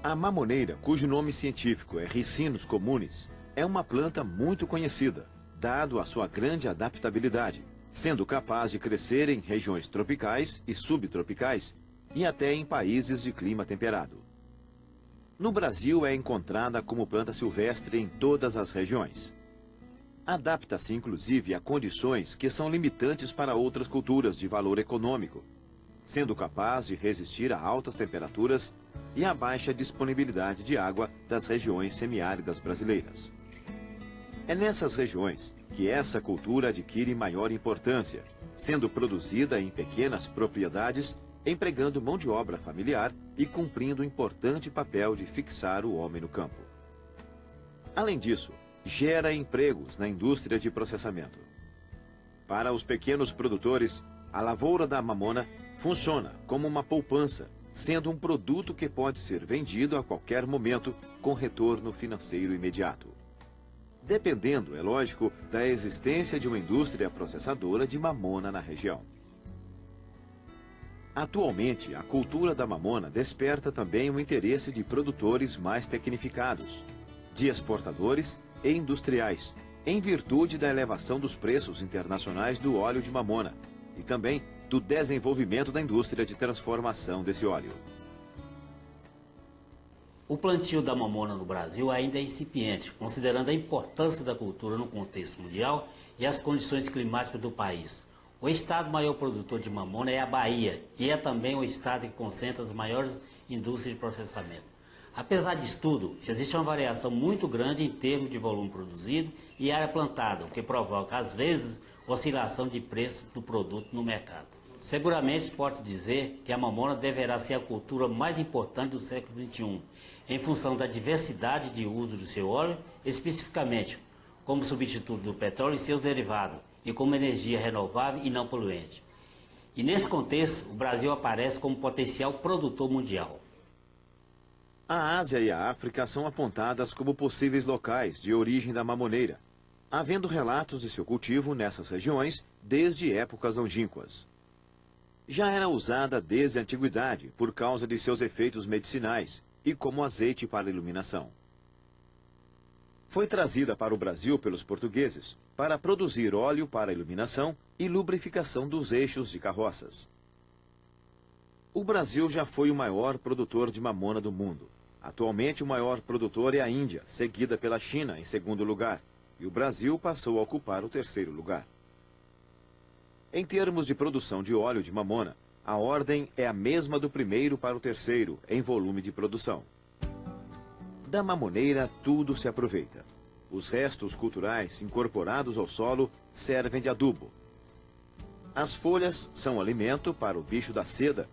A mamoneira, cujo nome científico é Ricinus communis, é uma planta muito conhecida, dado a sua grande adaptabilidade, sendo capaz de crescer em regiões tropicais e subtropicais e até em países de clima temperado. No Brasil é encontrada como planta silvestre em todas as regiões. Adapta-se inclusive a condições que são limitantes para outras culturas de valor econômico, sendo capaz de resistir a altas temperaturas e a baixa disponibilidade de água das regiões semiáridas brasileiras. É nessas regiões que essa cultura adquire maior importância, sendo produzida em pequenas propriedades, empregando mão de obra familiar e cumprindo o importante papel de fixar o homem no campo. Além disso, gera empregos na indústria de processamento. Para os pequenos produtores, a lavoura da mamona funciona como uma poupança, sendo um produto que pode ser vendido a qualquer momento com retorno financeiro imediato. Dependendo, é lógico, da existência de uma indústria processadora de mamona na região. Atualmente, a cultura da mamona desperta também o interesse de produtores mais tecnificados, de exportadores e industriais, em virtude da elevação dos preços internacionais do óleo de mamona e também do desenvolvimento da indústria de transformação desse óleo. O plantio da mamona no Brasil ainda é incipiente, considerando a importância da cultura no contexto mundial e as condições climáticas do país. O estado maior produtor de mamona é a Bahia e é também o estado que concentra as maiores indústrias de processamento. Apesar disso tudo, existe uma variação muito grande em termos de volume produzido e área plantada, o que provoca, às vezes, oscilação de preço do produto no mercado. Seguramente pode dizer que a mamona deverá ser a cultura mais importante do século XXI, em função da diversidade de uso do seu óleo, especificamente como substituto do petróleo e seus derivados, e como energia renovável e não poluente. E nesse contexto, o Brasil aparece como potencial produtor mundial. A Ásia e a África são apontadas como possíveis locais de origem da mamoneira, havendo relatos de seu cultivo nessas regiões desde épocas longínquas. Já era usada desde a antiguidade por causa de seus efeitos medicinais e como azeite para iluminação. Foi trazida para o Brasil pelos portugueses para produzir óleo para iluminação e lubrificação dos eixos de carroças. O Brasil já foi o maior produtor de mamona do mundo. Atualmente o maior produtor é a Índia, seguida pela China em segundo lugar, e o Brasil passou a ocupar o terceiro lugar. Em termos de produção de óleo de mamona, a ordem é a mesma do primeiro para o terceiro em volume de produção. Da mamoneira, tudo se aproveita. Os restos culturais incorporados ao solo servem de adubo. As folhas são alimento para o bicho da seda.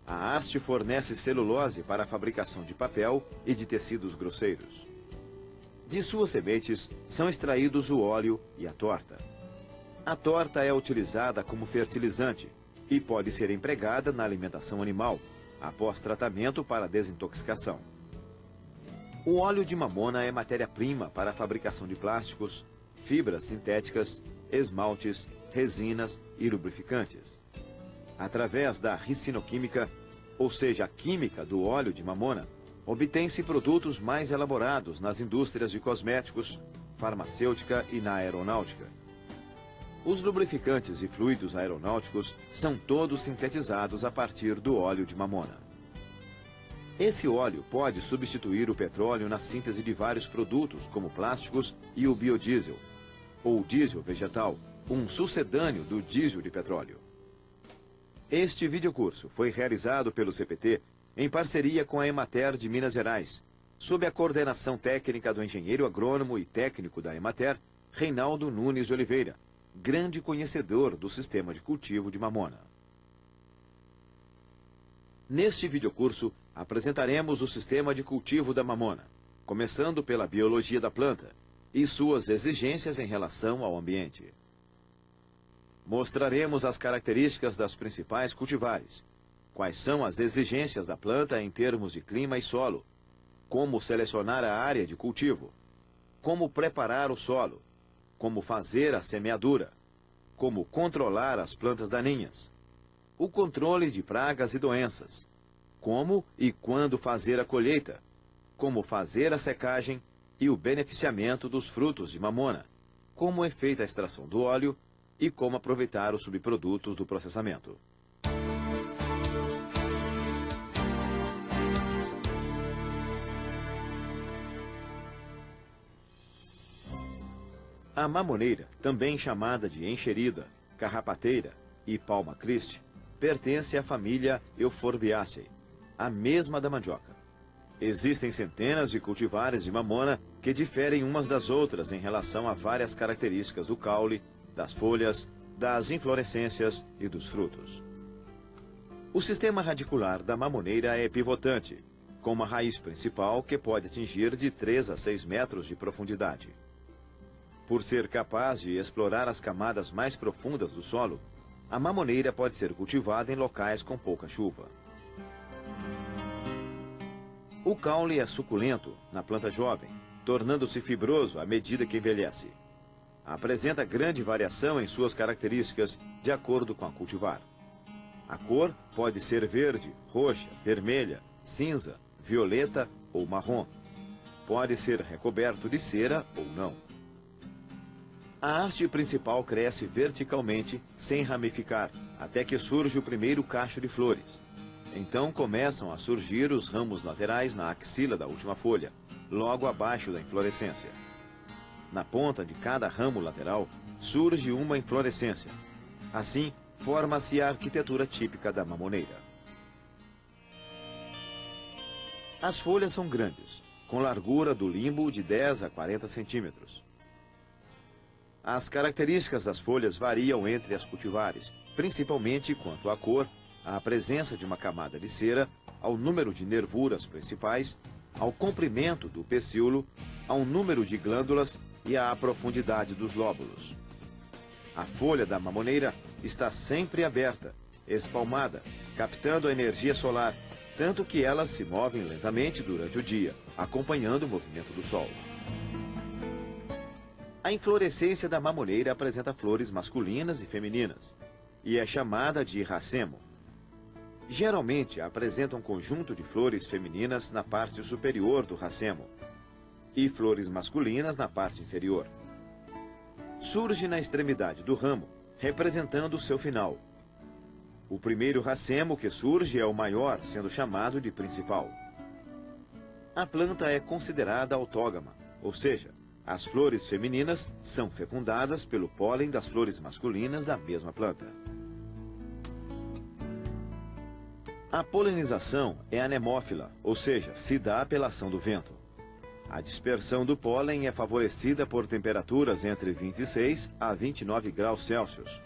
A haste fornece celulose para a fabricação de papel e de tecidos grosseiros. De suas sementes são extraídos o óleo e a torta. A torta é utilizada como fertilizante e pode ser empregada na alimentação animal, após tratamento para desintoxicação. O óleo de mamona é matéria-prima para a fabricação de plásticos, fibras sintéticas, esmaltes, resinas e lubrificantes. Através da ricinoquímica, ou seja, a química do óleo de mamona, obtém-se produtos mais elaborados nas indústrias de cosméticos, farmacêutica e na aeronáutica. Os lubrificantes e fluidos aeronáuticos são todos sintetizados a partir do óleo de mamona. Esse óleo pode substituir o petróleo na síntese de vários produtos, como plásticos e o biodiesel, ou diesel vegetal, um sucedâneo do diesel de petróleo. Este videocurso foi realizado pelo CPT em parceria com a Emater de Minas Gerais, sob a coordenação técnica do engenheiro agrônomo e técnico da Emater, Reinaldo Nunes de Oliveira, grande conhecedor do sistema de cultivo de mamona. Neste videocurso, apresentaremos o sistema de cultivo da mamona, começando pela biologia da planta e suas exigências em relação ao ambiente. Mostraremos as características das principais cultivares, quais são as exigências da planta em termos de clima e solo, como selecionar a área de cultivo, como preparar o solo, como fazer a semeadura, como controlar as plantas daninhas, o controle de pragas e doenças, como e quando fazer a colheita, como fazer a secagem e o beneficiamento dos frutos de mamona, como é feita a extração do óleo e como aproveitar os subprodutos do processamento. A mamoneira, também chamada de enxerida, carrapateira e palma Christi, pertence à família Euphorbiaceae, a mesma da mandioca. Existem centenas de cultivares de mamona que diferem umas das outras em relação a várias características do caule, das folhas, das inflorescências e dos frutos. O sistema radicular da mamoneira é pivotante, com uma raiz principal que pode atingir de 3 a 6 metros de profundidade. Por ser capaz de explorar as camadas mais profundas do solo, a mamoneira pode ser cultivada em locais com pouca chuva. O caule é suculento na planta jovem, tornando-se fibroso à medida que envelhece. Apresenta grande variação em suas características de acordo com a cultivar. A cor pode ser verde, roxa, vermelha, cinza, violeta ou marrom. Pode ser recoberto de cera ou não. A haste principal cresce verticalmente, sem ramificar, até que surge o primeiro cacho de flores. Então começam a surgir os ramos laterais na axila da última folha, logo abaixo da inflorescência. Na ponta de cada ramo lateral surge uma inflorescência. Assim, forma-se a arquitetura típica da mamoneira. As folhas são grandes, com largura do limbo de 10 a 40 centímetros. As características das folhas variam entre as cultivares, principalmente quanto à cor, à presença de uma camada de cera, ao número de nervuras principais, ao comprimento do pecíolo, ao número de glândulas e à profundidade dos lóbulos. A folha da mamoneira está sempre aberta, espalmada, captando a energia solar, tanto que elas se movem lentamente durante o dia, acompanhando o movimento do sol. A inflorescência da mamoneira apresenta flores masculinas e femininas, e é chamada de racemo. Geralmente apresenta um conjunto de flores femininas na parte superior do racemo, e flores masculinas na parte inferior. Surge na extremidade do ramo, representando o seu final. O primeiro racemo que surge é o maior, sendo chamado de principal. A planta é considerada autógama, ou seja, as flores femininas são fecundadas pelo pólen das flores masculinas da mesma planta. A polinização é anemófila, ou seja, se dá pela ação do vento. A dispersão do pólen é favorecida por temperaturas entre 26 a 29 graus Celsius.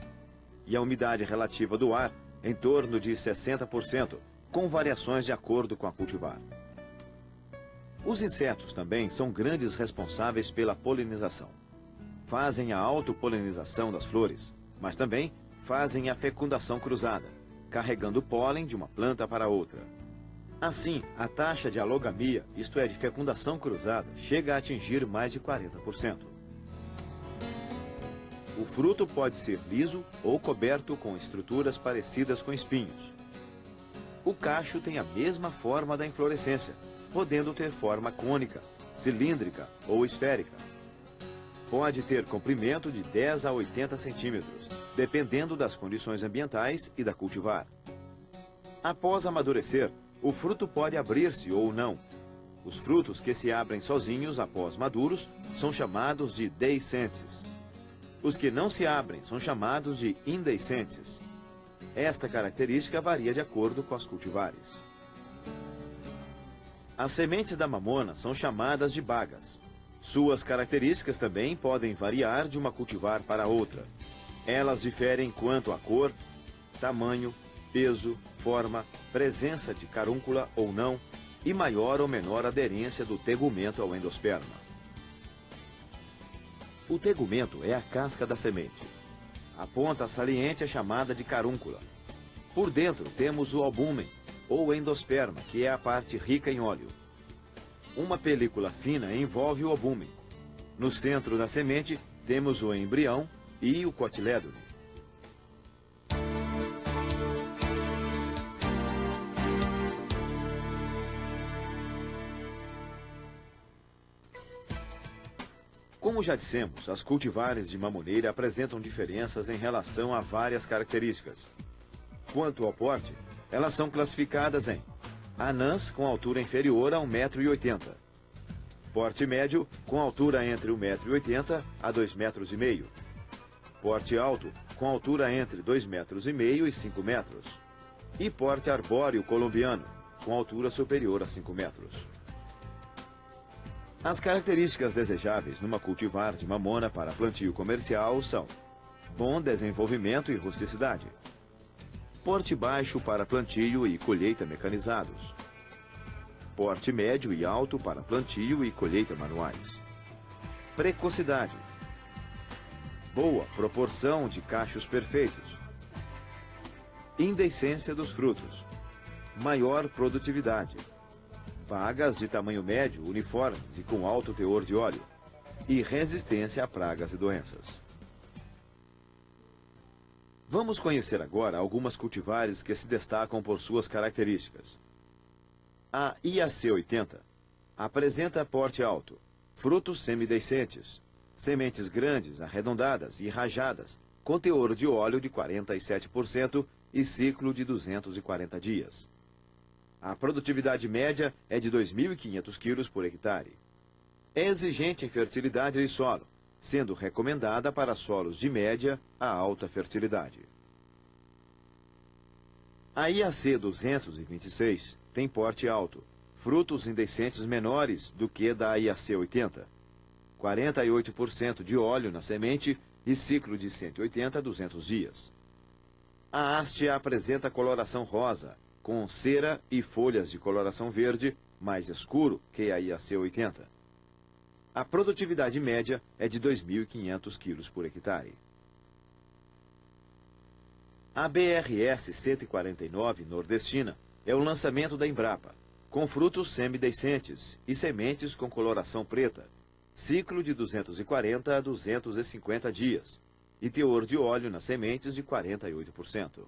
E a umidade relativa do ar em torno de 60%, com variações de acordo com a cultivar. Os insetos também são grandes responsáveis pela polinização. Fazem a autopolinização das flores, mas também fazem a fecundação cruzada, carregando pólen de uma planta para outra. Assim, a taxa de alogamia, isto é, de fecundação cruzada, chega a atingir mais de 40%. O fruto pode ser liso ou coberto com estruturas parecidas com espinhos. O cacho tem a mesma forma da inflorescência, podendo ter forma cônica, cilíndrica ou esférica. Pode ter comprimento de 10 a 80 centímetros, dependendo das condições ambientais e da cultivar. Após amadurecer, o fruto pode abrir-se ou não. Os frutos que se abrem sozinhos após maduros são chamados de deiscentes. Os que não se abrem são chamados de indeiscentes. Esta característica varia de acordo com as cultivares. As sementes da mamona são chamadas de bagas. Suas características também podem variar de uma cultivar para outra. Elas diferem quanto à cor, tamanho, peso, forma, presença de carúncula ou não e maior ou menor aderência do tegumento ao endosperma. O tegumento é a casca da semente. A ponta saliente é chamada de carúncula. Por dentro temos o albúmen, ou endosperma, que é a parte rica em óleo. Uma película fina envolve o albúmen. No centro da semente temos o embrião e o cotilédone. Como já dissemos, as cultivares de mamoneira apresentam diferenças em relação a várias características. Quanto ao porte, elas são classificadas em anãs com altura inferior a 1,80 m, porte médio com altura entre 1,80 m a 2,5 m, porte alto com altura entre 2,5 m e 5 metros, e porte arbóreo colombiano com altura superior a 5 metros. As características desejáveis numa cultivar de mamona para plantio comercial são bom desenvolvimento e rusticidade, porte baixo para plantio e colheita mecanizados, porte médio e alto para plantio e colheita manuais, precocidade, boa proporção de cachos perfeitos, indehiscência dos frutos, maior produtividade, bagas de tamanho médio, uniformes e com alto teor de óleo, e resistência a pragas e doenças. Vamos conhecer agora algumas cultivares que se destacam por suas características. A IAC 80 apresenta porte alto, frutos semidehiscentes, sementes grandes, arredondadas e rajadas, com teor de óleo de 47% e ciclo de 240 dias. A produtividade média é de 2.500 quilos por hectare. É exigente em fertilidade de solo, sendo recomendada para solos de média a alta fertilidade. A IAC 226 tem porte alto, frutos indehiscentes menores do que da IAC 80, 48% de óleo na semente e ciclo de 180 a 200 dias. A haste apresenta coloração rosa, com cera e folhas de coloração verde, mais escuro que a IAC 80. A produtividade média é de 2.500 quilos por hectare. A BRS 149 nordestina é o lançamento da Embrapa, com frutos semidehiscentes e sementes com coloração preta, ciclo de 240 a 250 dias e teor de óleo nas sementes de 48%.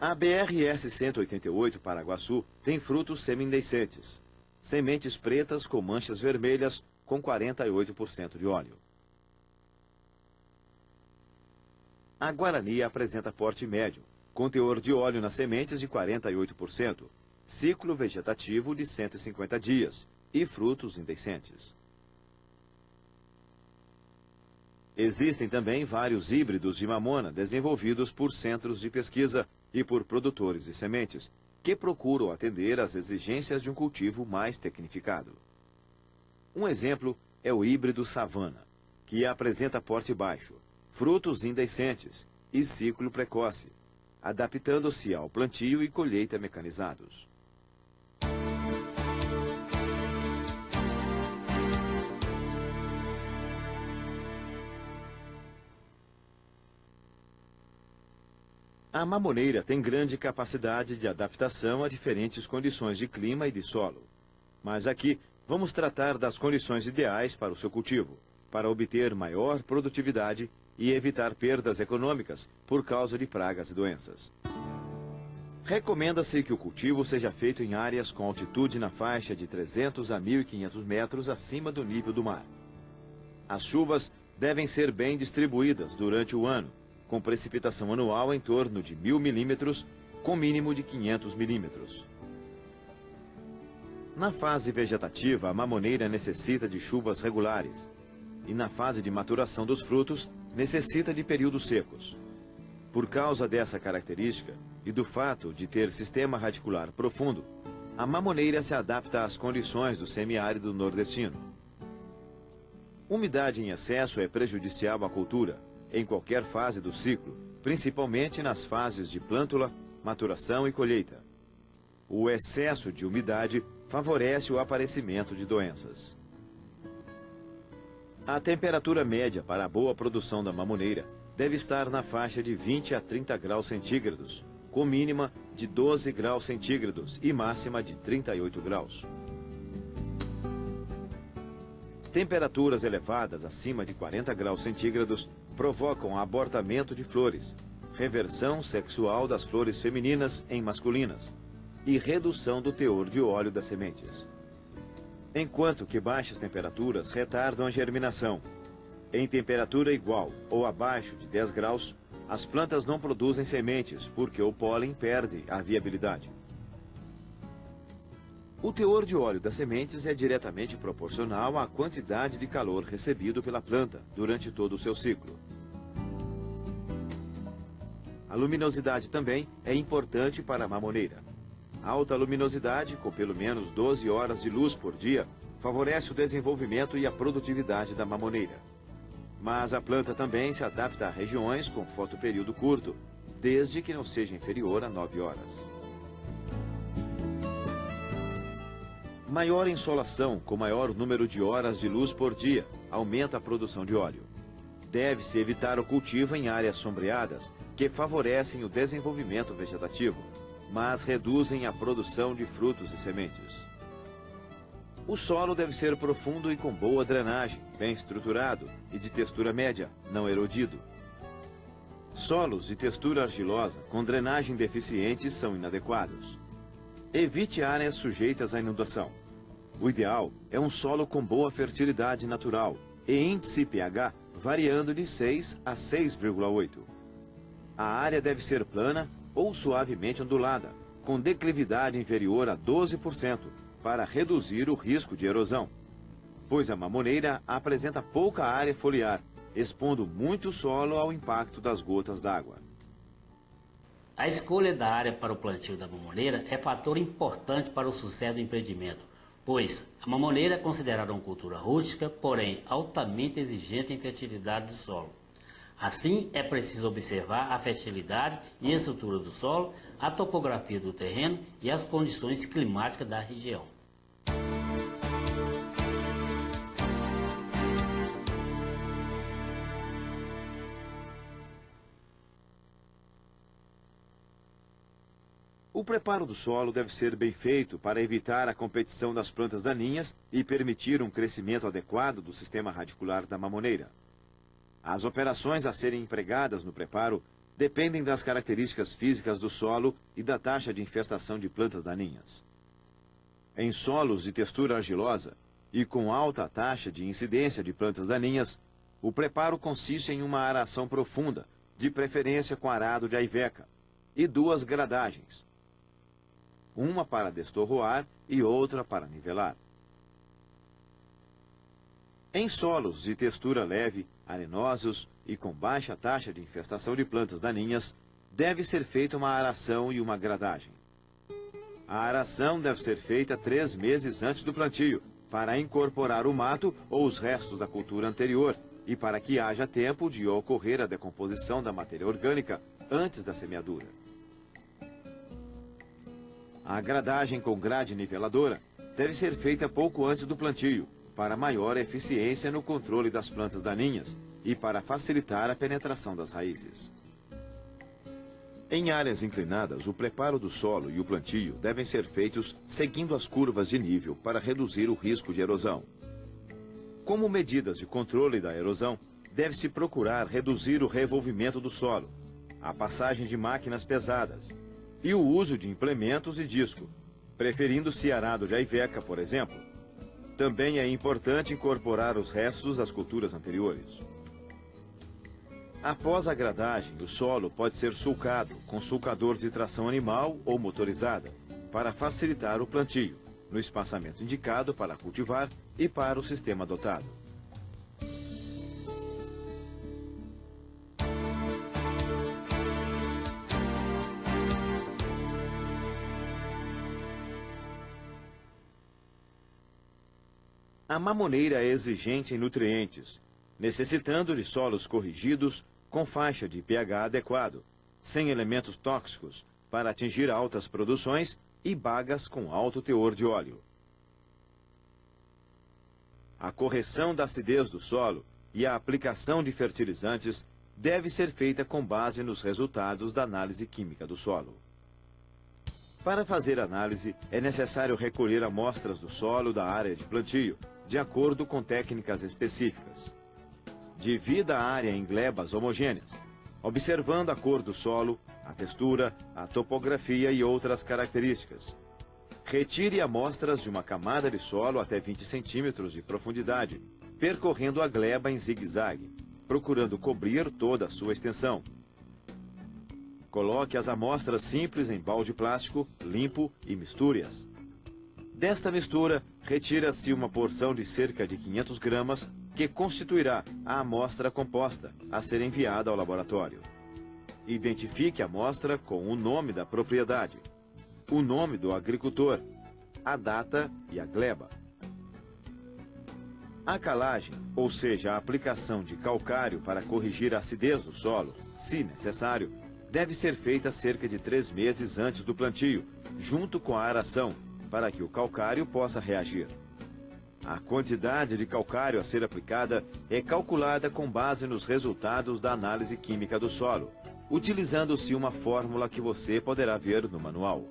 A BRS 188 Paraguaçu tem frutos semi-indehiscentes, sementes pretas com manchas vermelhas com 48% de óleo. A Guarani apresenta porte médio, com teor de óleo nas sementes de 48%, ciclo vegetativo de 150 dias e frutos indehiscentes. Existem também vários híbridos de mamona desenvolvidos por centros de pesquisa e por produtores de sementes, que procuram atender às exigências de um cultivo mais tecnificado. Um exemplo é o híbrido Savana, que apresenta porte baixo, frutos indehiscentes e ciclo precoce, adaptando-se ao plantio e colheita mecanizados. A mamoneira tem grande capacidade de adaptação a diferentes condições de clima e de solo. Mas aqui vamos tratar das condições ideais para o seu cultivo, para obter maior produtividade e evitar perdas econômicas por causa de pragas e doenças. Recomenda-se que o cultivo seja feito em áreas com altitude na faixa de 300 a 1.500 metros acima do nível do mar. As chuvas devem ser bem distribuídas durante o ano, com precipitação anual em torno de 1.000 milímetros, com mínimo de 500 milímetros. Na fase vegetativa, a mamoneira necessita de chuvas regulares, e na fase de maturação dos frutos, necessita de períodos secos. Por causa dessa característica e do fato de ter sistema radicular profundo, a mamoneira se adapta às condições do semiárido nordestino. Umidade em excesso é prejudicial à cultura, em qualquer fase do ciclo, principalmente nas fases de plântula, maturação e colheita. O excesso de umidade favorece o aparecimento de doenças. A temperatura média para a boa produção da mamoneira deve estar na faixa de 20 a 30 graus centígrados, com mínima de 12 graus centígrados e máxima de 38 graus. Temperaturas elevadas acima de 40 graus centígrados provocam abortamento de flores, reversão sexual das flores femininas em masculinas e redução do teor de óleo das sementes. enquanto que baixas temperaturas retardam a germinação. Em temperatura igual ou abaixo de 10 graus, as plantas não produzem sementes, porque o pólen perde a viabilidade. O teor de óleo das sementes é diretamente proporcional à quantidade de calor recebido pela planta durante todo o seu ciclo. A luminosidade também é importante para a mamoneira. A alta luminosidade, com pelo menos 12 horas de luz por dia, favorece o desenvolvimento e a produtividade da mamoneira. Mas a planta também se adapta a regiões com fotoperíodo curto, desde que não seja inferior a 9 horas. Maior insolação com maior número de horas de luz por dia aumenta a produção de óleo. Deve-se evitar o cultivo em áreas sombreadas, que favorecem o desenvolvimento vegetativo, mas reduzem a produção de frutos e sementes. O solo deve ser profundo e com boa drenagem, bem estruturado e de textura média, não erodido. Solos de textura argilosa com drenagem deficiente são inadequados. Evite áreas sujeitas à inundação. O ideal é um solo com boa fertilidade natural e índice pH variando de 6 a 6,8. A área deve ser plana ou suavemente ondulada, com declividade inferior a 12%, para reduzir o risco de erosão, pois a mamoneira apresenta pouca área foliar, expondo muito solo ao impacto das gotas d'água. A escolha da área para o plantio da mamoneira é fator importante para o sucesso do empreendimento, pois a mamoneira é considerada uma cultura rústica, porém altamente exigente em fertilidade do solo. Assim, é preciso observar a fertilidade e estrutura do solo, a topografia do terreno e as condições climáticas da região. O preparo do solo deve ser bem feito para evitar a competição das plantas daninhas e permitir um crescimento adequado do sistema radicular da mamoneira. As operações a serem empregadas no preparo dependem das características físicas do solo e da taxa de infestação de plantas daninhas. Em solos de textura argilosa e com alta taxa de incidência de plantas daninhas, o preparo consiste em uma aração profunda, de preferência com arado de aiveca, e 2 gradagens, uma para destorroar e outra para nivelar. Em solos de textura leve, arenosos e com baixa taxa de infestação de plantas daninhas, deve ser feita uma aração e uma gradagem. A aração deve ser feita 3 meses antes do plantio, para incorporar o mato ou os restos da cultura anterior e para que haja tempo de ocorrer a decomposição da matéria orgânica antes da semeadura. A gradagem com grade niveladora deve ser feita pouco antes do plantio, para maior eficiência no controle das plantas daninhas e para facilitar a penetração das raízes. Em áreas inclinadas, o preparo do solo e o plantio devem ser feitos seguindo as curvas de nível para reduzir o risco de erosão. Como medidas de controle da erosão, deve-se procurar reduzir o revolvimento do solo, a passagem de máquinas pesadas e o uso de implementos e disco, preferindo-se arado de aiveca, por exemplo. Também é importante incorporar os restos das culturas anteriores. Após a gradagem, o solo pode ser sulcado com sulcador de tração animal ou motorizada, para facilitar o plantio, no espaçamento indicado para cultivar e para o sistema adotado. A mamoneira é exigente em nutrientes, necessitando de solos corrigidos com faixa de pH adequado, sem elementos tóxicos, para atingir altas produções e bagas com alto teor de óleo. A correção da acidez do solo e a aplicação de fertilizantes deve ser feita com base nos resultados da análise química do solo. Para fazer análise, é necessário recolher amostras do solo da área de plantio, de acordo com técnicas específicas. Divida a área em glebas homogêneas, observando a cor do solo, a textura, a topografia e outras características. Retire amostras de uma camada de solo até 20 centímetros de profundidade, percorrendo a gleba em zigue-zague, procurando cobrir toda a sua extensão. Coloque as amostras simples em balde plástico, limpo e misture-as. Desta mistura, retira-se uma porção de cerca de 500 gramas, que constituirá a amostra composta a ser enviada ao laboratório. Identifique a amostra com o nome da propriedade, o nome do agricultor, a data e a gleba. A calagem, ou seja, a aplicação de calcário para corrigir a acidez do solo, se necessário, deve ser feita cerca de 3 meses antes do plantio, junto com a aração, para que o calcário possa reagir. A quantidade de calcário a ser aplicada é calculada com base nos resultados da análise química do solo, utilizando-se uma fórmula que você poderá ver no manual.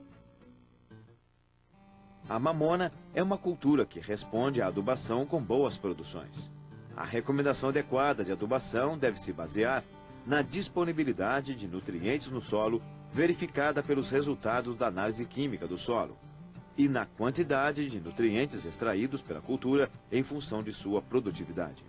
A mamona é uma cultura que responde à adubação com boas produções. A recomendação adequada de adubação deve se basear na disponibilidade de nutrientes no solo, verificada pelos resultados da análise química do solo, e na quantidade de nutrientes extraídos pela cultura em função de sua produtividade.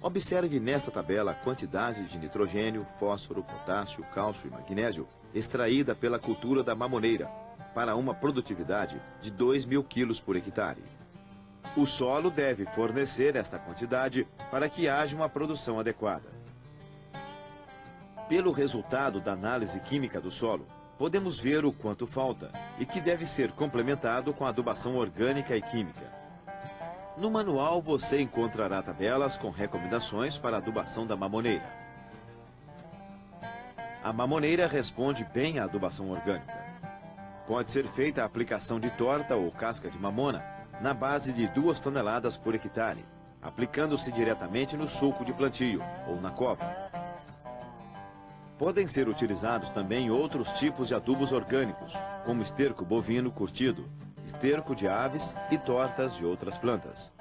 Observe nesta tabela a quantidade de nitrogênio, fósforo, potássio, cálcio e magnésio extraída pela cultura da mamoneira, para uma produtividade de 2.000 quilos por hectare. O solo deve fornecer esta quantidade para que haja uma produção adequada. Pelo resultado da análise química do solo, podemos ver o quanto falta e que deve ser complementado com a adubação orgânica e química. No manual você encontrará tabelas com recomendações para a adubação da mamoneira. A mamoneira responde bem à adubação orgânica. Pode ser feita a aplicação de torta ou casca de mamona na base de 2 toneladas por hectare, aplicando-se diretamente no sulco de plantio ou na cova. Podem ser utilizados também outros tipos de adubos orgânicos, como esterco bovino curtido, esterco de aves e tortas de outras plantas.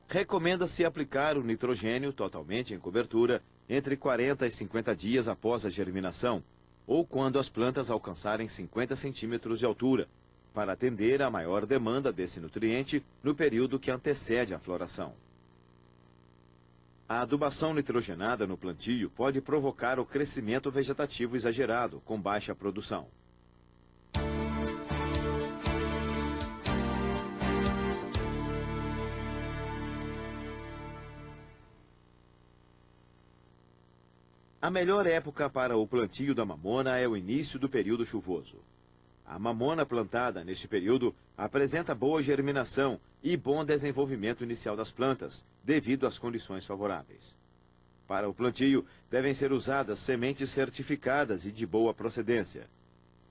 Recomenda-se aplicar o nitrogênio totalmente em cobertura entre 40 e 50 dias após a germinação, ou quando as plantas alcançarem 50 centímetros de altura, para atender à maior demanda desse nutriente no período que antecede a floração. A adubação nitrogenada no plantio pode provocar o crescimento vegetativo exagerado, com baixa produção. A melhor época para o plantio da mamona é o início do período chuvoso. A mamona plantada neste período apresenta boa germinação e bom desenvolvimento inicial das plantas, devido às condições favoráveis. Para o plantio, devem ser usadas sementes certificadas e de boa procedência.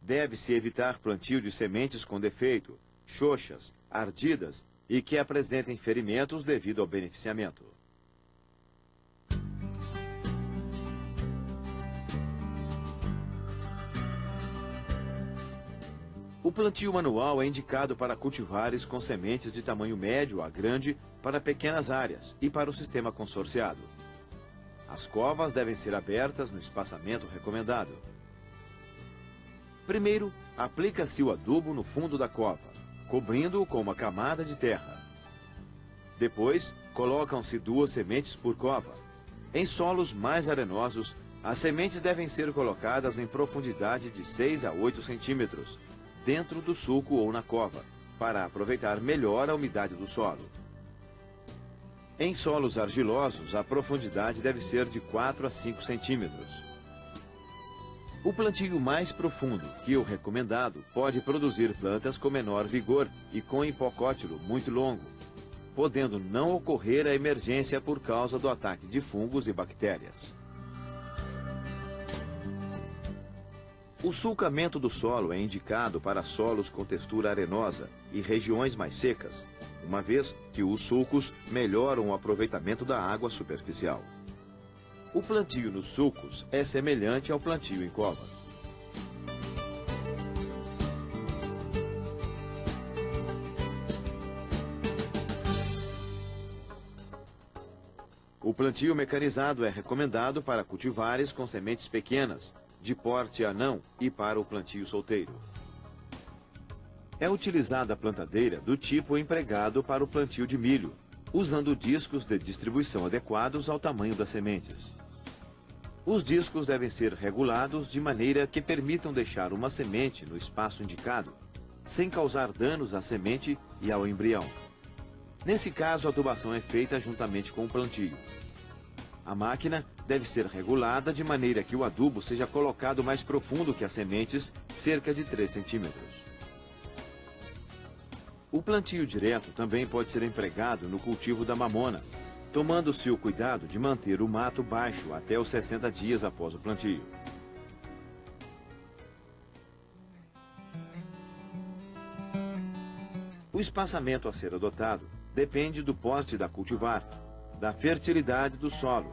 Deve-se evitar plantio de sementes com defeito, xoxas, ardidas e que apresentem ferimentos devido ao beneficiamento. O plantio manual é indicado para cultivares com sementes de tamanho médio a grande para pequenas áreas e para o sistema consorciado. As covas devem ser abertas no espaçamento recomendado. Primeiro, aplica-se o adubo no fundo da cova, cobrindo-o com uma camada de terra. Depois, colocam-se 2 sementes por cova. Em solos mais arenosos, as sementes devem ser colocadas em profundidade de 6 a 8 centímetros, dentro do sulco ou na cova, para aproveitar melhor a umidade do solo. Em solos argilosos, a profundidade deve ser de 4 a 5 centímetros. O plantio mais profundo, que o recomendado, pode produzir plantas com menor vigor e com hipocótilo muito longo, podendo não ocorrer a emergência por causa do ataque de fungos e bactérias. O sulcamento do solo é indicado para solos com textura arenosa e regiões mais secas, uma vez que os sulcos melhoram o aproveitamento da água superficial. O plantio nos sulcos é semelhante ao plantio em covas. O plantio mecanizado é recomendado para cultivares com sementes pequenas, de porte anão e para o plantio solteiro. É utilizada a plantadeira do tipo empregado para o plantio de milho, usando discos de distribuição adequados ao tamanho das sementes. Os discos devem ser regulados de maneira que permitam deixar uma semente no espaço indicado, sem causar danos à semente e ao embrião. Nesse caso, a adubação é feita juntamente com o plantio. A máquina deve ser regulada de maneira que o adubo seja colocado mais profundo que as sementes, cerca de 3 centímetros. O plantio direto também pode ser empregado no cultivo da mamona, tomando-se o cuidado de manter o mato baixo até os 60 dias após o plantio. O espaçamento a ser adotado depende do porte da cultivar, da fertilidade do solo,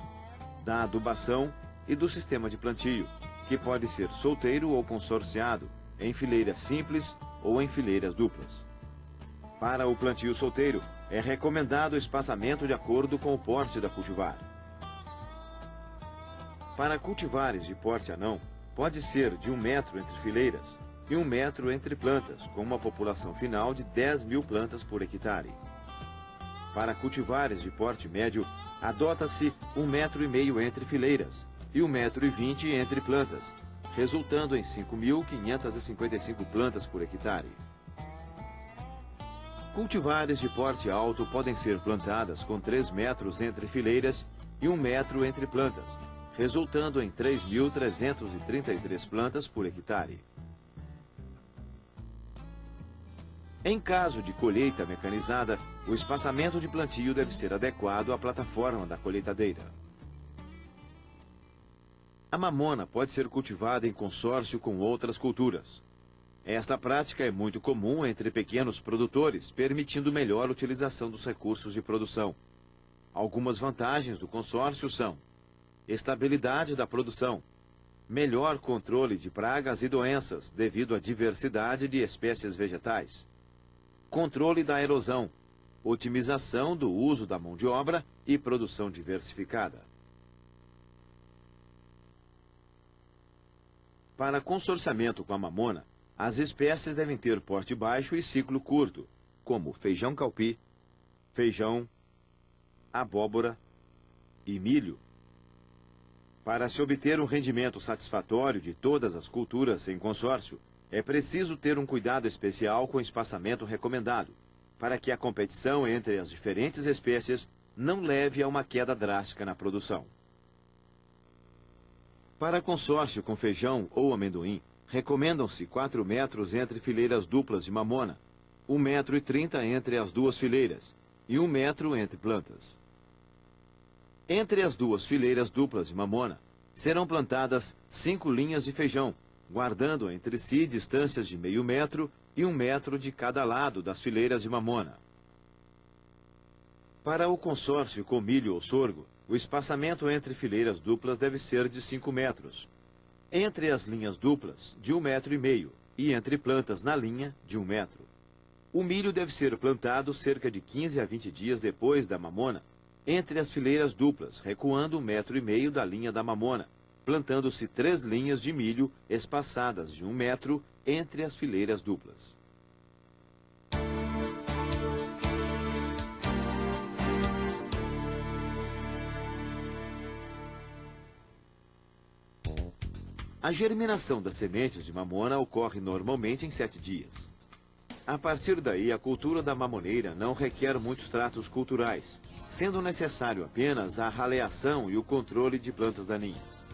da adubação e do sistema de plantio, que pode ser solteiro ou consorciado, em fileiras simples ou em fileiras duplas. Para o plantio solteiro, é recomendado o espaçamento de acordo com o porte da cultivar. Para cultivares de porte anão, pode ser de 1 metro entre fileiras e 1 metro entre plantas, com uma população final de 10.000 plantas por hectare. Para cultivares de porte médio, adota-se 1,5 metro entre fileiras e 1,20 metro entre plantas, resultando em 5.555 plantas por hectare. Cultivares de porte alto podem ser plantadas com 3 metros entre fileiras e 1 metro entre plantas, resultando em 3.333 plantas por hectare. Em caso de colheita mecanizada, o espaçamento de plantio deve ser adequado à plataforma da colheitadeira. A mamona pode ser cultivada em consórcio com outras culturas. Esta prática é muito comum entre pequenos produtores, permitindo melhor utilização dos recursos de produção. Algumas vantagens do consórcio são: estabilidade da produção, melhor controle de pragas e doenças devido à diversidade de espécies vegetais, controle da erosão, otimização do uso da mão de obra e produção diversificada. Para consorciamento com a mamona, as espécies devem ter porte baixo e ciclo curto, como feijão calpi, feijão, abóbora e milho. Para se obter um rendimento satisfatório de todas as culturas em consórcio, é preciso ter um cuidado especial com o espaçamento recomendado, para que a competição entre as diferentes espécies não leve a uma queda drástica na produção. Para consórcio com feijão ou amendoim, recomendam-se 4 metros entre fileiras duplas de mamona, 1,30 metro entre as duas fileiras e 1 metro entre plantas. Entre as duas fileiras duplas de mamona, serão plantadas 5 linhas de feijão, guardando entre si distâncias de meio metro e 1 metro de cada lado das fileiras de mamona. Para o consórcio com milho ou sorgo, o espaçamento entre fileiras duplas deve ser de 5 metros. Entre as linhas duplas, de 1,5 metro e entre plantas na linha, de 1 metro. O milho deve ser plantado cerca de 15 a 20 dias depois da mamona, entre as fileiras duplas, recuando 1,5 metro da linha da mamona, plantando-se 3 linhas de milho espaçadas de 1 metro entre as fileiras duplas. A germinação das sementes de mamona ocorre normalmente em 7 dias. A partir daí, a cultura da mamoneira não requer muitos tratos culturais, sendo necessário apenas a raleação e o controle de plantas daninhas.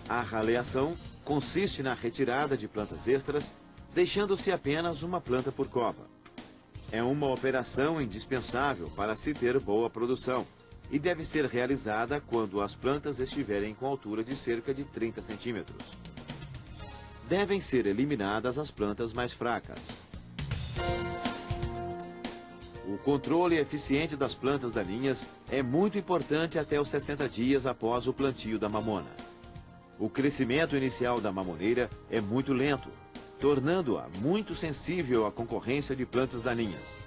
A raleação consiste na retirada de plantas extras, deixando-se apenas uma planta por cova. É uma operação indispensável para se ter boa produção e deve ser realizada quando as plantas estiverem com altura de cerca de 30 centímetros. Devem ser eliminadas as plantas mais fracas. O controle eficiente das plantas daninhas é muito importante até os 60 dias após o plantio da mamona. O crescimento inicial da mamoneira é muito lento, tornando-a muito sensível à concorrência de plantas daninhas.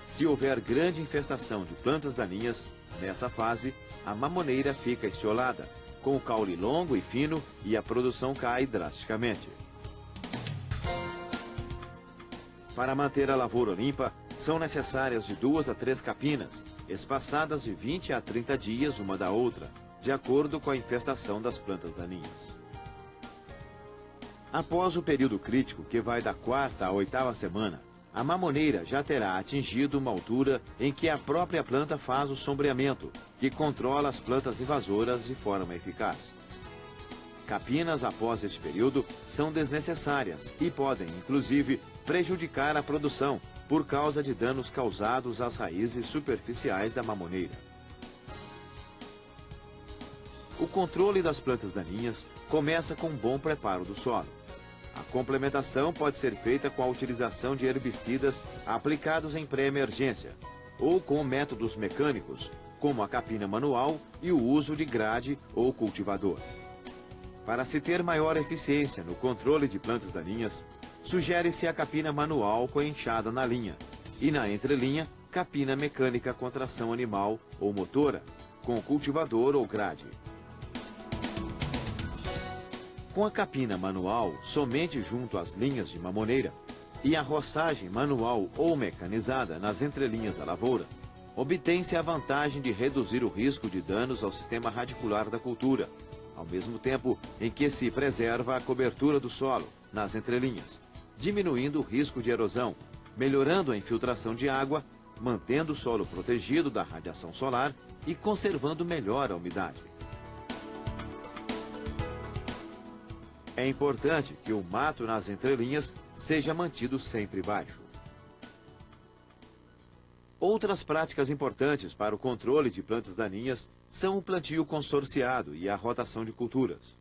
Se houver grande infestação de plantas daninhas, nessa fase, a mamoneira fica estiolada, com o caule longo e fino e a produção cai drasticamente. Para manter a lavoura limpa, são necessárias de 2 a 3 capinas, espaçadas de 20 a 30 dias uma da outra, de acordo com a infestação das plantas daninhas. Após o período crítico, que vai da 4ª à 8ª semana, a mamoneira já terá atingido uma altura em que a própria planta faz o sombreamento, que controla as plantas invasoras de forma eficaz. Capinas após este período são desnecessárias e podem, inclusive, prejudicar a produção por causa de danos causados às raízes superficiais da mamoneira. O controle das plantas daninhas começa com um bom preparo do solo. A complementação pode ser feita com a utilização de herbicidas aplicados em pré-emergência ou com métodos mecânicos, como a capina manual e o uso de grade ou cultivador. Para se ter maior eficiência no controle de plantas daninhas, sugere-se a capina manual com enxada na linha e na entrelinha, capina mecânica com tração animal ou motora, com cultivador ou grade. Com a capina manual somente junto às linhas de mamoneira e a roçagem manual ou mecanizada nas entrelinhas da lavoura, obtém-se a vantagem de reduzir o risco de danos ao sistema radicular da cultura, ao mesmo tempo em que se preserva a cobertura do solo nas entrelinhas, diminuindo o risco de erosão, melhorando a infiltração de água, mantendo o solo protegido da radiação solar e conservando melhor a umidade. É importante que o mato nas entrelinhas seja mantido sempre baixo. Outras práticas importantes para o controle de plantas daninhas são o plantio consorciado e a rotação de culturas.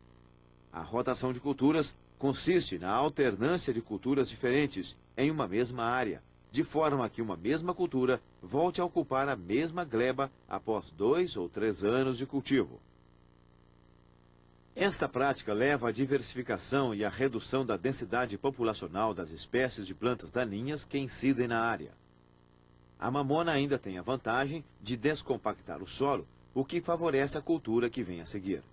A rotação de culturas consiste na alternância de culturas diferentes em uma mesma área, de forma que uma mesma cultura volte a ocupar a mesma gleba após 2 ou 3 anos de cultivo. Esta prática leva à diversificação e à redução da densidade populacional das espécies de plantas daninhas que incidem na área. A mamona ainda tem a vantagem de descompactar o solo, o que favorece a cultura que vem a seguir.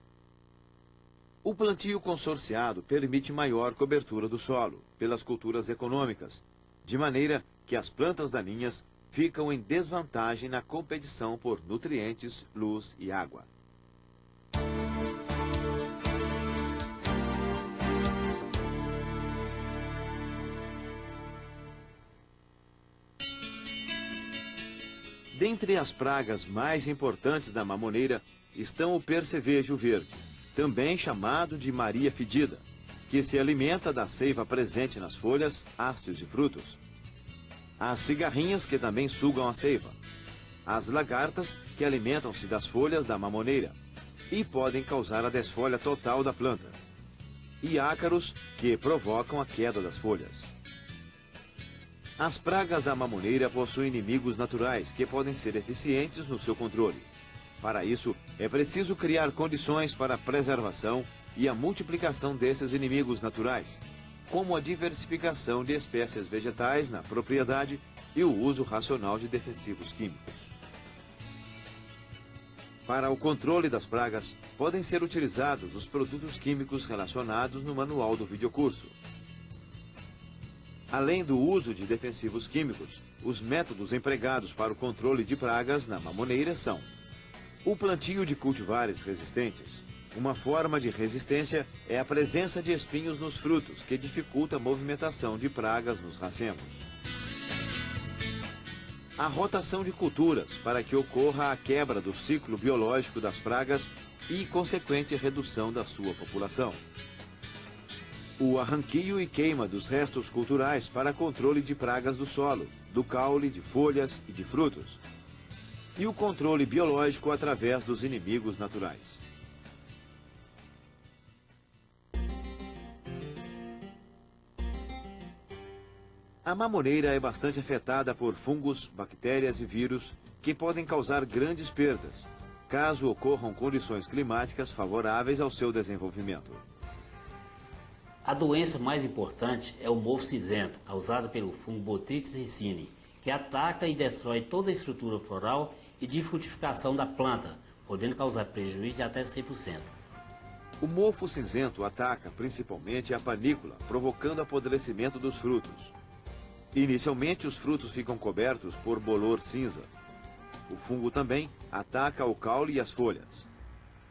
O plantio consorciado permite maior cobertura do solo pelas culturas econômicas, de maneira que as plantas daninhas ficam em desvantagem na competição por nutrientes, luz e água. Dentre as pragas mais importantes da mamoneira estão o percevejo verde, também chamado de Maria Fedida, que se alimenta da seiva presente nas folhas, hastes e frutos. As cigarrinhas, que também sugam a seiva. As lagartas, que alimentam-se das folhas da mamoneira e podem causar a desfolha total da planta. E ácaros, que provocam a queda das folhas. As pragas da mamoneira possuem inimigos naturais que podem ser eficientes no seu controle. Para isso, é preciso criar condições para a preservação e a multiplicação desses inimigos naturais, como a diversificação de espécies vegetais na propriedade e o uso racional de defensivos químicos. Para o controle das pragas, podem ser utilizados os produtos químicos relacionados no manual do videocurso. Além do uso de defensivos químicos, os métodos empregados para o controle de pragas na mamoneira são: o plantio de cultivares resistentes. Uma forma de resistência é a presença de espinhos nos frutos, que dificulta a movimentação de pragas nos racemos. A rotação de culturas, para que ocorra a quebra do ciclo biológico das pragas e consequente redução da sua população. O arranquio e queima dos restos culturais para controle de pragas do solo, do caule, de folhas e de frutos. E o controle biológico através dos inimigos naturais. A mamoneira é bastante afetada por fungos, bactérias e vírus que podem causar grandes perdas, caso ocorram condições climáticas favoráveis ao seu desenvolvimento. A doença mais importante é o mofo cinzento, causado pelo fungo Botrytis ricini, que ataca e destrói toda a estrutura floral e de frutificação da planta, podendo causar prejuízo de até 100%. O mofo cinzento ataca principalmente a panícula, provocando apodrecimento dos frutos. Inicialmente, os frutos ficam cobertos por bolor cinza. O fungo também ataca o caule e as folhas.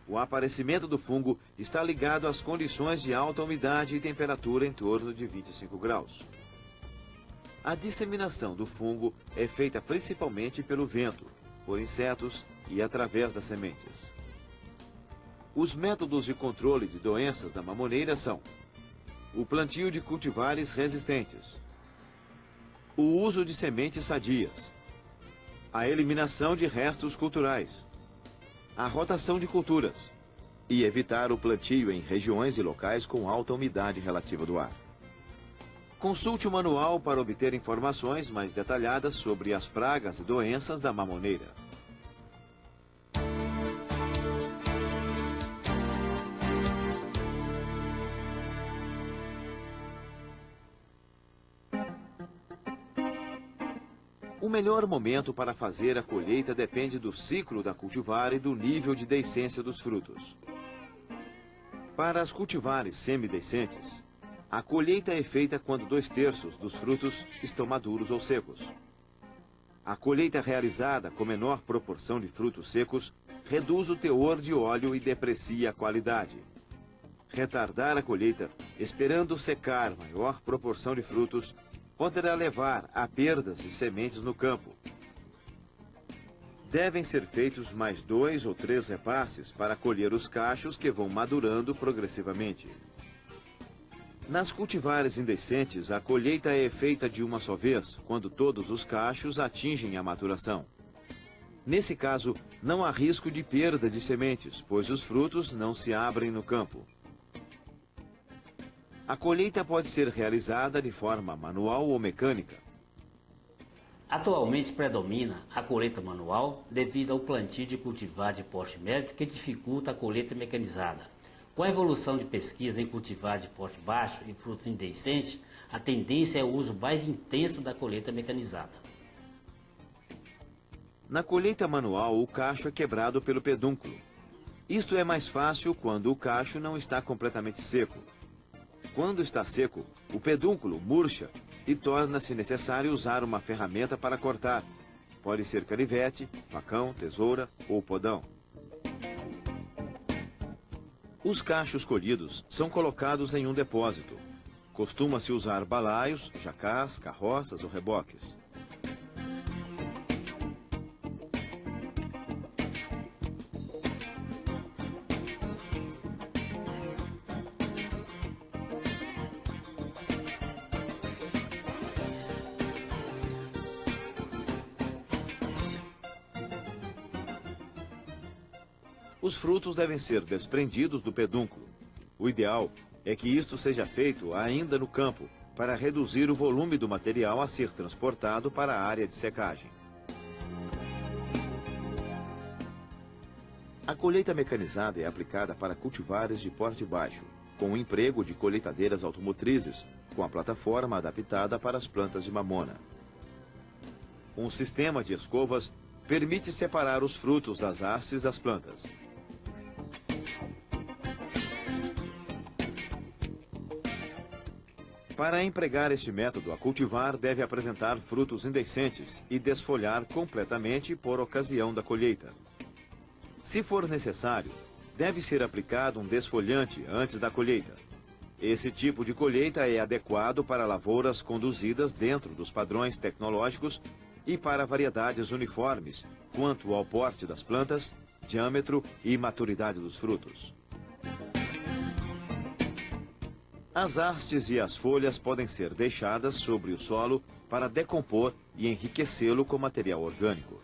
O aparecimento do fungo está ligado às condições de alta umidade e temperatura em torno de 25 graus. A disseminação do fungo é feita principalmente pelo vento, por insetos e através das sementes. Os métodos de controle de doenças da mamoneira são o plantio de cultivares resistentes, o uso de sementes sadias, a eliminação de restos culturais, a rotação de culturas e evitar o plantio em regiões e locais com alta umidade relativa do ar. Consulte o manual para obter informações mais detalhadas sobre as pragas e doenças da mamoneira. O melhor momento para fazer a colheita depende do ciclo da cultivar e do nível de deiscência dos frutos. Para as cultivares semideiscentes, a colheita é feita quando 2/3 dos frutos estão maduros ou secos. A colheita realizada com menor proporção de frutos secos reduz o teor de óleo e deprecia a qualidade. Retardar a colheita, esperando secar maior proporção de frutos, poderá levar a perdas de sementes no campo. Devem ser feitos mais 2 ou 3 repasses para colher os cachos que vão madurando progressivamente. Nas cultivares indeiscentes, a colheita é feita de uma só vez, quando todos os cachos atingem a maturação. Nesse caso, não há risco de perda de sementes, pois os frutos não se abrem no campo. A colheita pode ser realizada de forma manual ou mecânica. Atualmente predomina a colheita manual devido ao plantio de cultivar de porte médio que dificulta a colheita mecanizada. Com a evolução de pesquisa em cultivar de porte baixo e frutos indeiscentes, a tendência é o uso mais intenso da colheita mecanizada. Na colheita manual, o cacho é quebrado pelo pedúnculo. Isto é mais fácil quando o cacho não está completamente seco. Quando está seco, o pedúnculo murcha e torna-se necessário usar uma ferramenta para cortar. Pode ser canivete, facão, tesoura ou podão. Os cachos colhidos são colocados em um depósito. Costuma-se usar balaios, jacás, carroças ou reboques. Os frutos devem ser desprendidos do pedúnculo. O ideal é que isto seja feito ainda no campo, para reduzir o volume do material a ser transportado para a área de secagem. A colheita mecanizada é aplicada para cultivares de porte baixo, com o emprego de colheitadeiras automotrizes, com a plataforma adaptada para as plantas de mamona. Um sistema de escovas permite separar os frutos das hastes das plantas. Para empregar este método, a cultivar deve apresentar frutos indeiscentes e desfolhar completamente por ocasião da colheita. Se for necessário, deve ser aplicado um desfolhante antes da colheita. Esse tipo de colheita é adequado para lavouras conduzidas dentro dos padrões tecnológicos e para variedades uniformes quanto ao porte das plantas, diâmetro e maturidade dos frutos. As hastes e as folhas podem ser deixadas sobre o solo para decompor e enriquecê-lo com material orgânico.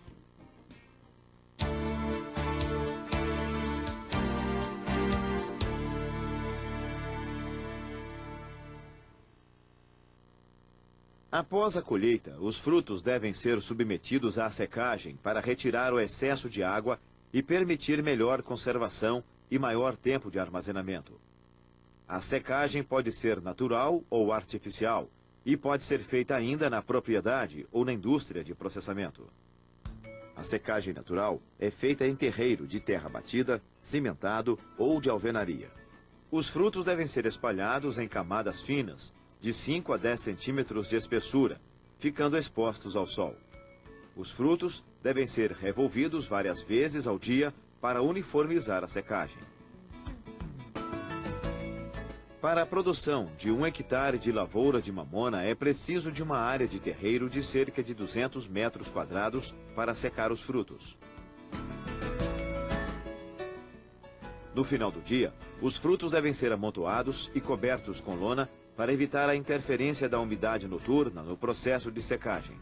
Após a colheita, os frutos devem ser submetidos à secagem para retirar o excesso de água e permitir melhor conservação e maior tempo de armazenamento. A secagem pode ser natural ou artificial e pode ser feita ainda na propriedade ou na indústria de processamento. A secagem natural é feita em terreiro de terra batida, cimentado ou de alvenaria. Os frutos devem ser espalhados em camadas finas, de 5 a 10 centímetros de espessura, ficando expostos ao sol. Os frutos devem ser revolvidos várias vezes ao dia para uniformizar a secagem. Para a produção de 1 hectare de lavoura de mamona é preciso de uma área de terreiro de cerca de 200 metros quadrados para secar os frutos. No final do dia, os frutos devem ser amontoados e cobertos com lona para evitar a interferência da umidade noturna no processo de secagem.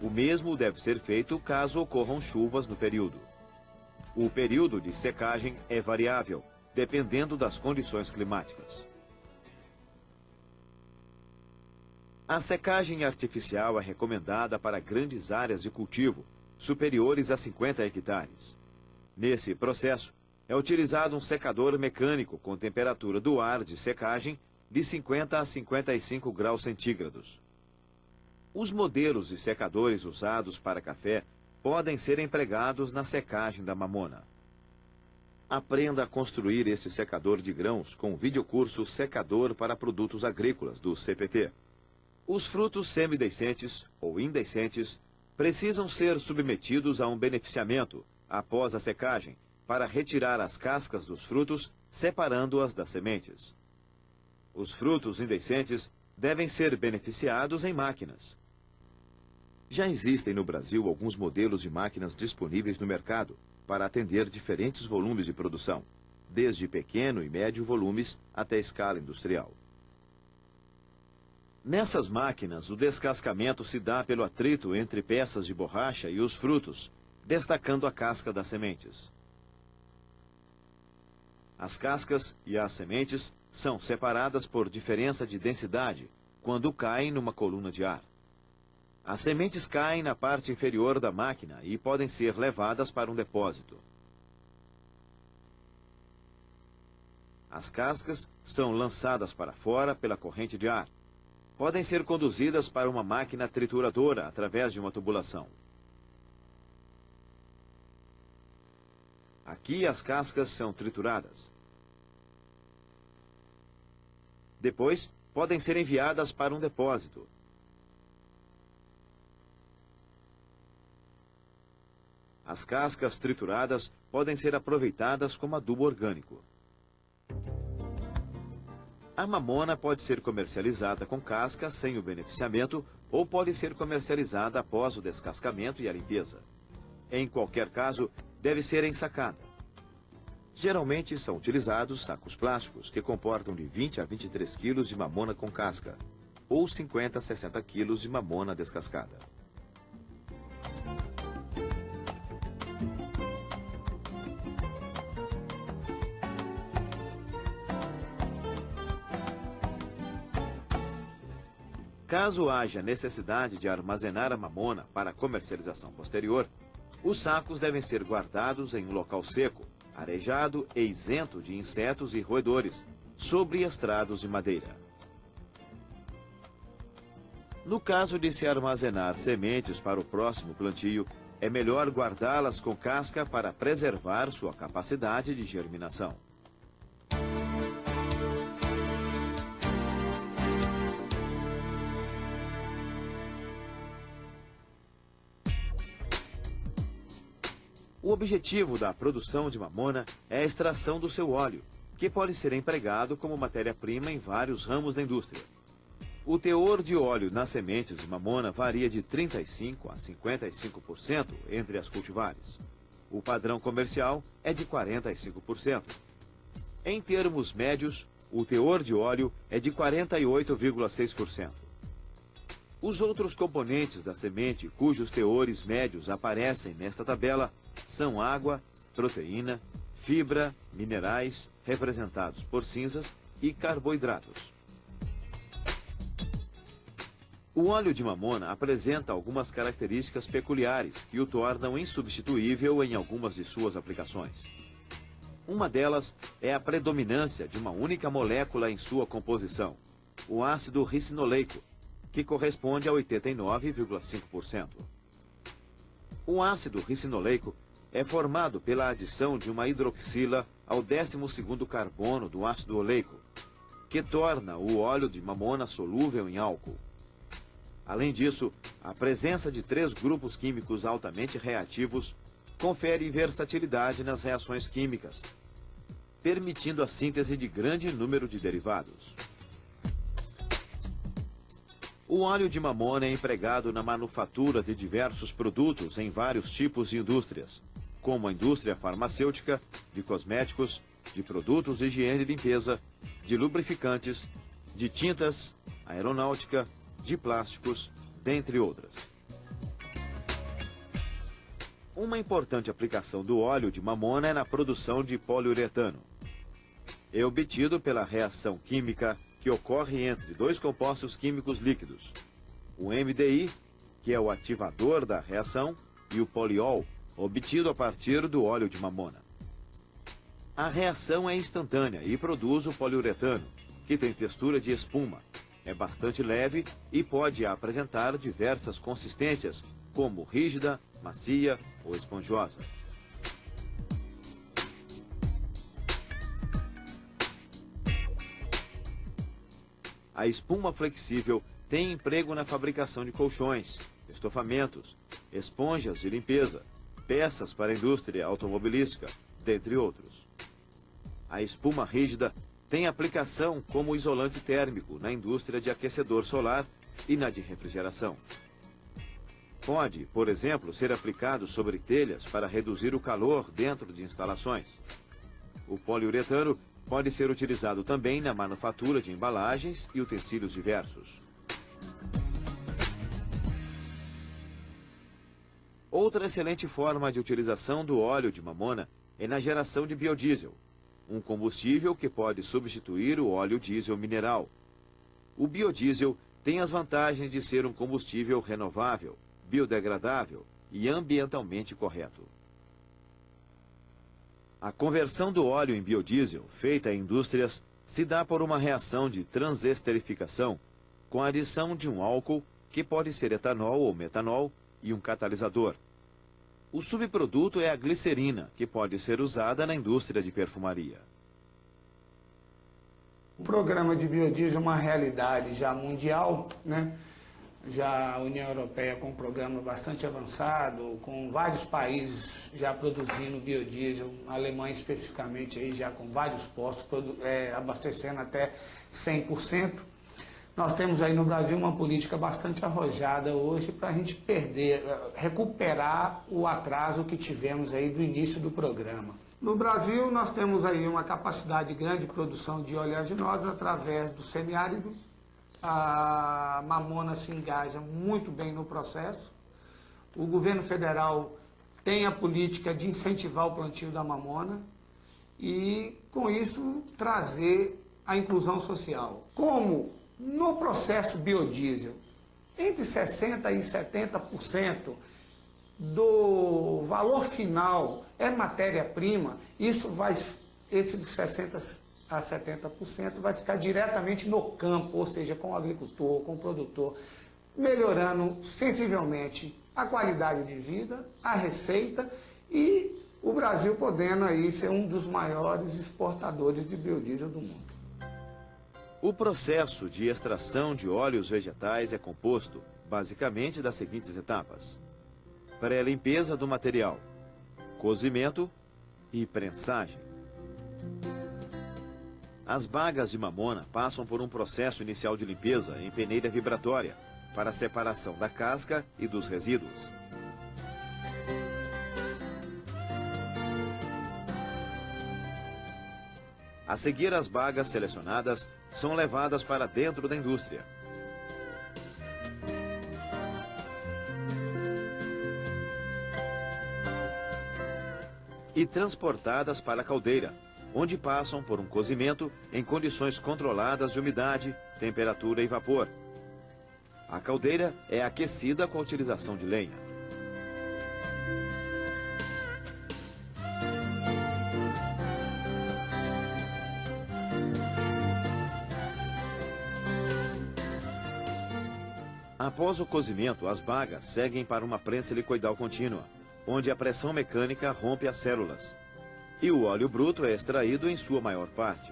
O mesmo deve ser feito caso ocorram chuvas no período. O período de secagem é variável, dependendo das condições climáticas. A secagem artificial é recomendada para grandes áreas de cultivo, superiores a 50 hectares. Nesse processo, é utilizado um secador mecânico com temperatura do ar de secagem de 50 a 55 graus centígrados. Os modelos de secadores usados para café podem ser empregados na secagem da mamona. Aprenda a construir este secador de grãos com o videocurso Secador para Produtos Agrícolas, do CPT. Os frutos semideiscentes ou indeiscentes precisam ser submetidos a um beneficiamento após a secagem para retirar as cascas dos frutos, separando-as das sementes. Os frutos indeiscentes devem ser beneficiados em máquinas. Já existem no Brasil alguns modelos de máquinas disponíveis no mercado para atender diferentes volumes de produção, desde pequeno e médio volumes até escala industrial. Nessas máquinas, o descascamento se dá pelo atrito entre peças de borracha e os frutos, destacando a casca das sementes. As cascas e as sementes são separadas por diferença de densidade quando caem numa coluna de ar. As sementes caem na parte inferior da máquina e podem ser levadas para um depósito. As cascas são lançadas para fora pela corrente de ar. Podem ser conduzidas para uma máquina trituradora através de uma tubulação. Aqui as cascas são trituradas. Depois, podem ser enviadas para um depósito. As cascas trituradas podem ser aproveitadas como adubo orgânico. A mamona pode ser comercializada com casca sem o beneficiamento ou pode ser comercializada após o descascamento e a limpeza. Em qualquer caso, deve ser ensacada. Geralmente são utilizados sacos plásticos que comportam de 20 a 23 quilos de mamona com casca ou 50 a 60 quilos de mamona descascada. Caso haja necessidade de armazenar a mamona para comercialização posterior, os sacos devem ser guardados em um local seco, arejado e isento de insetos e roedores, sobre estrados de madeira. No caso de se armazenar sementes para o próximo plantio, é melhor guardá-las com casca para preservar sua capacidade de germinação. O objetivo da produção de mamona é a extração do seu óleo, que pode ser empregado como matéria-prima em vários ramos da indústria. O teor de óleo nas sementes de mamona varia de 35% a 55% entre as cultivares. O padrão comercial é de 45%. Em termos médios, o teor de óleo é de 48,6%. Os outros componentes da semente cujos teores médios aparecem nesta tabela são água, proteína, fibra, minerais, representados por cinzas, e carboidratos. O óleo de mamona apresenta algumas características peculiares que o tornam insubstituível em algumas de suas aplicações. Uma delas é a predominância de uma única molécula em sua composição, o ácido ricinoleico, que corresponde a 89,5%. O ácido ricinoleico é formado pela adição de uma hidroxila ao 12º carbono do ácido oleico, que torna o óleo de mamona solúvel em álcool. Além disso, a presença de 3 grupos químicos altamente reativos confere versatilidade nas reações químicas, permitindo a síntese de grande número de derivados. O óleo de mamona é empregado na manufatura de diversos produtos em vários tipos de indústrias, como a indústria farmacêutica, de cosméticos, de produtos de higiene e limpeza, de lubrificantes, de tintas, aeronáutica, de plásticos, dentre outras. Uma importante aplicação do óleo de mamona é na produção de poliuretano. É obtido pela reação química que ocorre entre 2 compostos químicos líquidos, o MDI, que é o ativador da reação, e o poliol, obtido a partir do óleo de mamona. A reação é instantânea e produz o poliuretano, que tem textura de espuma, é bastante leve e pode apresentar diversas consistências, como rígida, macia ou esponjosa. A espuma flexível tem emprego na fabricação de colchões, estofamentos, esponjas de limpeza, peças para a indústria automobilística, dentre outros. A espuma rígida tem aplicação como isolante térmico na indústria de aquecedor solar e na de refrigeração. Pode, por exemplo, ser aplicado sobre telhas para reduzir o calor dentro de instalações. O poliuretano pode ser utilizado também na manufatura de embalagens e utensílios diversos. Outra excelente forma de utilização do óleo de mamona é na geração de biodiesel, um combustível que pode substituir o óleo diesel mineral. O biodiesel tem as vantagens de ser um combustível renovável, biodegradável e ambientalmente correto. A conversão do óleo em biodiesel, feita em indústrias, se dá por uma reação de transesterificação, com a adição de um álcool, que pode ser etanol ou metanol, e um catalisador. O subproduto é a glicerina, que pode ser usada na indústria de perfumaria. O programa de biodiesel é uma realidade já mundial, né? Já a União Europeia com um programa bastante avançado, com vários países já produzindo biodiesel, a Alemanha especificamente aí já com vários postos, abastecendo até 100%. Nós temos aí no Brasil uma política bastante arrojada hoje para a gente recuperar o atraso que tivemos aí do início do programa. No Brasil nós temos aí uma capacidade grande de produção de oleaginosas através do semiárido. A mamona se engaja muito bem no processo. O governo federal tem a política de incentivar o plantio da mamona e, com isso, trazer a inclusão social. Como no processo biodiesel, entre 60% e 70% do valor final é matéria-prima, esse de 60% a 70% vai ficar diretamente no campo, ou seja, com o agricultor, com o produtor, melhorando sensivelmente a qualidade de vida, a receita e o Brasil podendo aí ser um dos maiores exportadores de biodiesel do mundo. O processo de extração de óleos vegetais é composto, basicamente, das seguintes etapas: pré-limpeza do material, cozimento e prensagem. As bagas de mamona passam por um processo inicial de limpeza em peneira vibratória, para a separação da casca e dos resíduos. A seguir, as bagas selecionadas são levadas para dentro da indústria. E transportadas para a caldeira, onde passam por um cozimento em condições controladas de umidade, temperatura e vapor. A caldeira é aquecida com a utilização de lenha. Após o cozimento, as bagas seguem para uma prensa helicoidal contínua, onde a pressão mecânica rompe as células. E o óleo bruto é extraído em sua maior parte.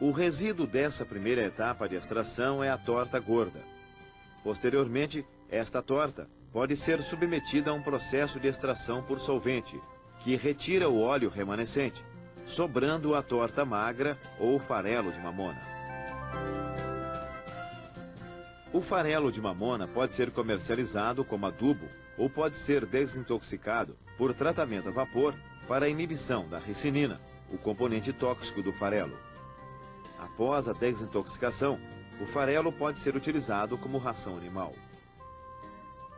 O resíduo dessa primeira etapa de extração é a torta gorda. Posteriormente, esta torta pode ser submetida a um processo de extração por solvente, que retira o óleo remanescente, sobrando a torta magra ou farelo de mamona. O farelo de mamona pode ser comercializado como adubo ou pode ser desintoxicado por tratamento a vapor para a inibição da ricinina, o componente tóxico do farelo. Após a desintoxicação, o farelo pode ser utilizado como ração animal.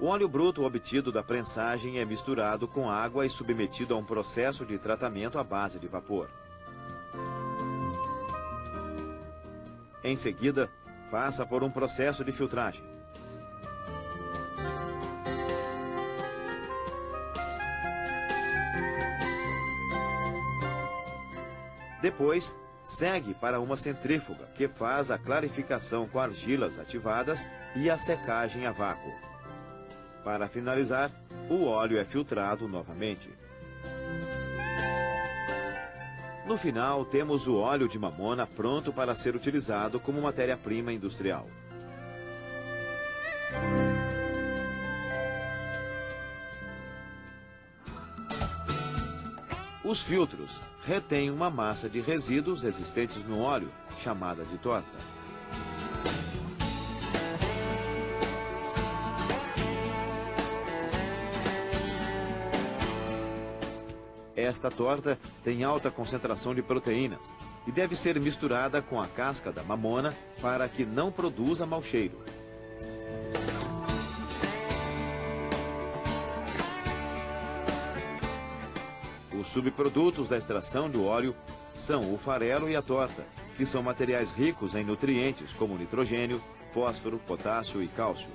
O óleo bruto obtido da prensagem é misturado com água e submetido a um processo de tratamento à base de vapor. Em seguida, passa por um processo de filtragem. Depois, segue para uma centrífuga, que faz a clarificação com argilas ativadas e a secagem a vácuo. Para finalizar, o óleo é filtrado novamente. No final, temos o óleo de mamona pronto para ser utilizado como matéria-prima industrial. Os filtros retêm uma massa de resíduos existentes no óleo, chamada de torta. Esta torta tem alta concentração de proteínas e deve ser misturada com a casca da mamona para que não produza mau cheiro. Os subprodutos da extração do óleo são o farelo e a torta, que são materiais ricos em nutrientes como nitrogênio, fósforo, potássio e cálcio.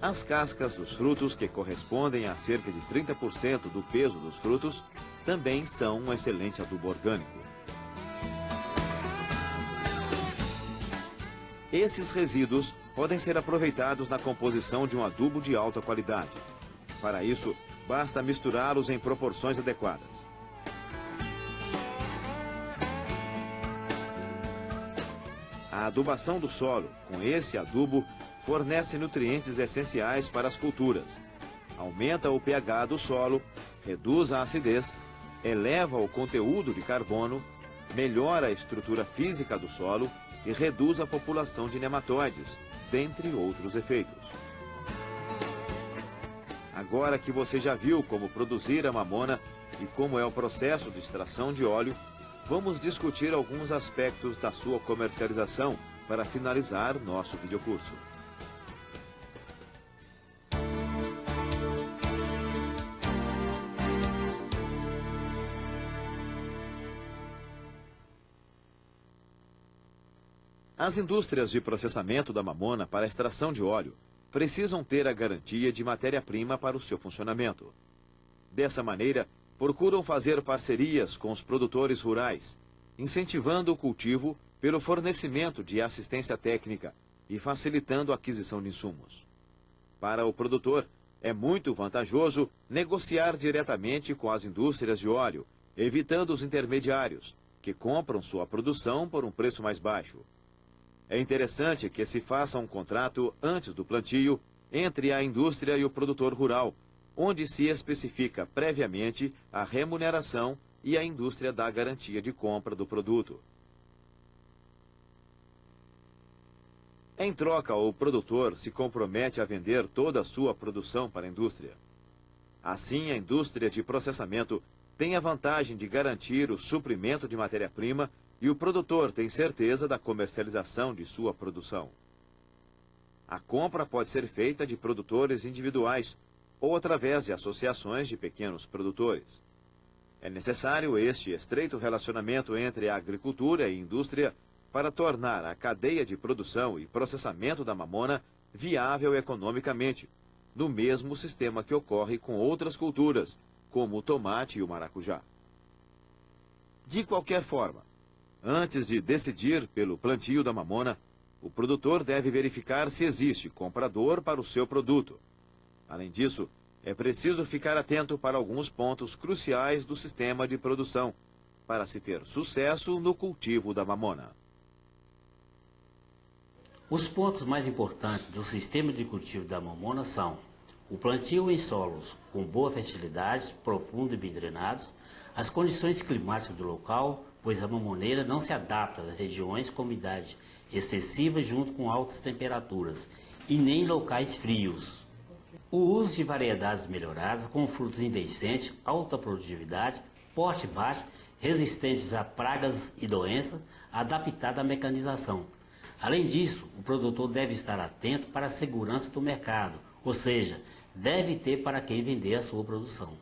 As cascas dos frutos, que correspondem a cerca de 30% do peso dos frutos, também são um excelente adubo orgânico. Esses resíduos podem ser aproveitados na composição de um adubo de alta qualidade. Para isso, basta misturá-los em proporções adequadas. A adubação do solo com esse adubo fornece nutrientes essenciais para as culturas, aumenta o pH do solo, reduz a acidez, eleva o conteúdo de carbono, melhora a estrutura física do solo e reduz a população de nematóides, dentre outros efeitos. Agora que você já viu como produzir a mamona e como é o processo de extração de óleo, vamos discutir alguns aspectos da sua comercialização para finalizar nosso videocurso. As indústrias de processamento da mamona para a extração de óleo precisam ter a garantia de matéria-prima para o seu funcionamento. Dessa maneira, procuram fazer parcerias com os produtores rurais, incentivando o cultivo pelo fornecimento de assistência técnica e facilitando a aquisição de insumos. Para o produtor, é muito vantajoso negociar diretamente com as indústrias de óleo, evitando os intermediários, que compram sua produção por um preço mais baixo. É interessante que se faça um contrato antes do plantio entre a indústria e o produtor rural, onde se especifica previamente a remuneração e a indústria dá garantia de compra do produto. Em troca, o produtor se compromete a vender toda a sua produção para a indústria. Assim, a indústria de processamento tem a vantagem de garantir o suprimento de matéria-prima e o produtor tem certeza da comercialização de sua produção. A compra pode ser feita de produtores individuais ou através de associações de pequenos produtores. É necessário este estreito relacionamento entre a agricultura e a indústria para tornar a cadeia de produção e processamento da mamona viável economicamente, no mesmo sistema que ocorre com outras culturas, como o tomate e o maracujá. De qualquer forma, antes de decidir pelo plantio da mamona, o produtor deve verificar se existe comprador para o seu produto. Além disso, é preciso ficar atento para alguns pontos cruciais do sistema de produção, para se ter sucesso no cultivo da mamona. Os pontos mais importantes do sistema de cultivo da mamona são o plantio em solos com boa fertilidade, profundos e bem drenados, as condições climáticas do local, pois a mamoneira não se adapta a regiões com umidade excessiva junto com altas temperaturas e nem locais frios. O uso de variedades melhoradas com frutos indehiscentes, alta produtividade, porte baixo, resistentes a pragas e doenças, adaptada à mecanização. Além disso, o produtor deve estar atento para a segurança do mercado, ou seja, deve ter para quem vender a sua produção.